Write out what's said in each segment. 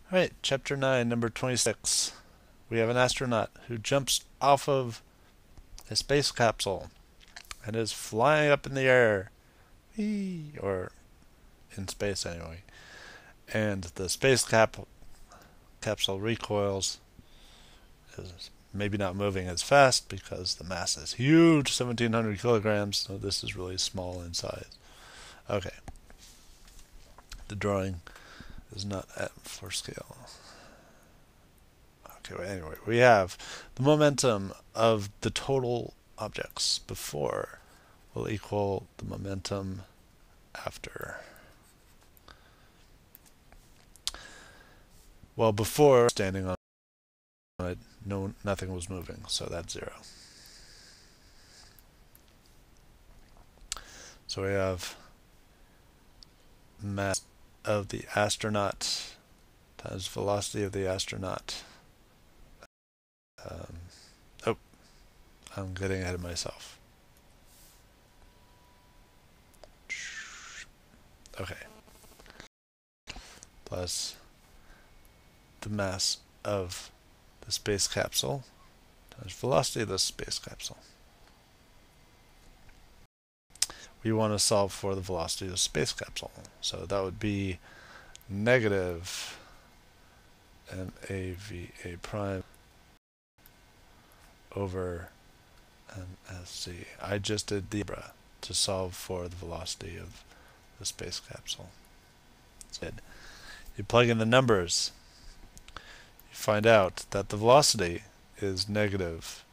Alright, Chapter 9, number 26. We have an astronaut who jumps off of a space capsule and is flying up in the air. Whee! Or in space anyway. And the capsule recoils, is maybe not moving as fast because the mass is huge, 1,700 kilograms, so this is really small in size. Okay. The drawing is not at for scale. Okay, well, anyway, we have the momentum of the total objects before will equal the momentum after. Well, before standing on it, nothing was moving, so that's 0. So we have mass of the astronaut times velocity of the astronaut. Oh, I'm getting ahead of myself. Okay. Plus the mass of the space capsule times velocity of the space capsule. We want to solve for the velocity of the space capsule. So that would be negative MAVA prime over MSC. I just did the algebra to solve for the velocity of the space capsule. Instead, you plug in the numbers. You find out that the velocity is negative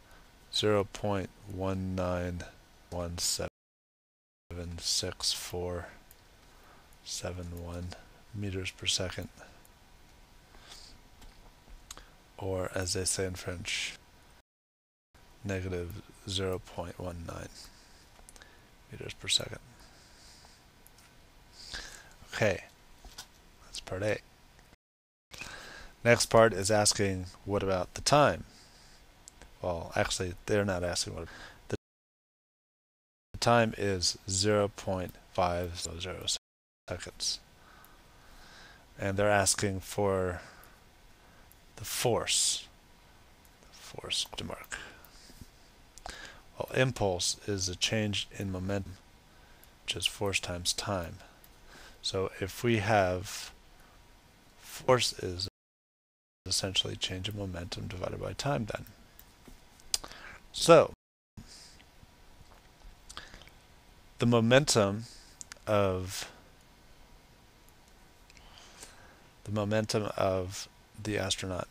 0.19176471 meters per second, or as they say in French, negative 0.19 meters per second. Okay, that's part A. Next part is asking, what about the time? Well, actually, they're not asking what the time is 0.500 seconds. And they're asking for the force. Question mark. Well, impulse is a change in momentum, which is force times time. So if we have force is essentially change in momentum divided by time then. So the momentum of the astronaut,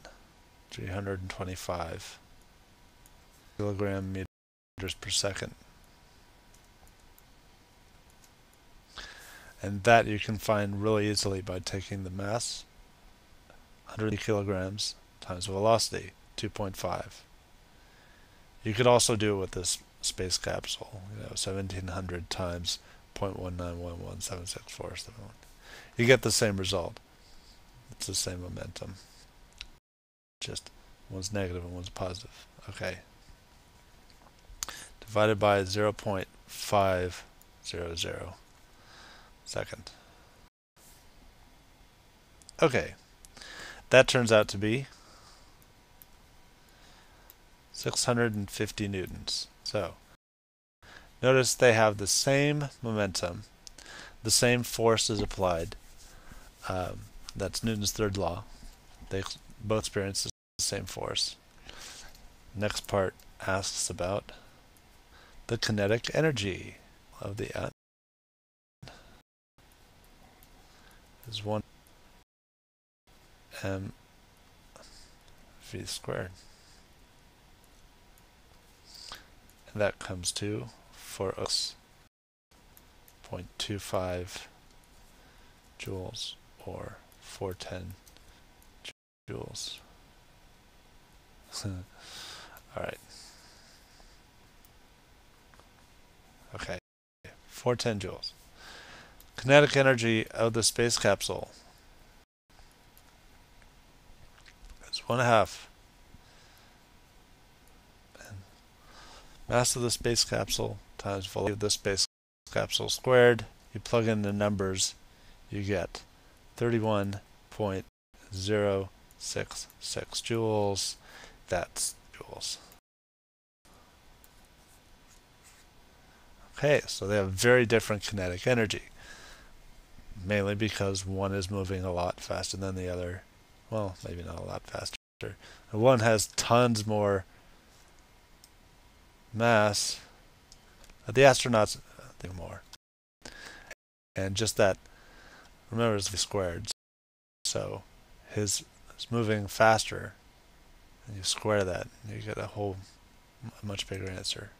325 kilogram meters per second. And that you can find really easily by taking the mass, 100 kilograms, times velocity, 2.5. You could also do it with this space capsule, 1,700 times 0.191176471. You get the same result. It's the same momentum. Just one's negative and one's positive. Okay. Divided by 0.500 second. Okay. That turns out to be 650 newtons. So, notice they have the same momentum, the same force is applied. That's Newton's third law. They both experience the same force. Next part asks about the kinetic energy of the atom. Is 1 mv squared. And that comes to 4.25 joules, or 410 joules. Alright. Okay. 410 joules. Kinetic energy of the space capsule is 1/2 mass of the space capsule times velocity of the space capsule squared. You plug in the numbers, you get 31.0 0.066 joules. That's joules. Okay, so they have very different kinetic energy, mainly because one is moving a lot faster than the other. Well, maybe not a lot faster. One has tons more mass. The astronauts think more. And just that, remember, it's squared. So his is moving faster, and you square that, and you get a much bigger answer.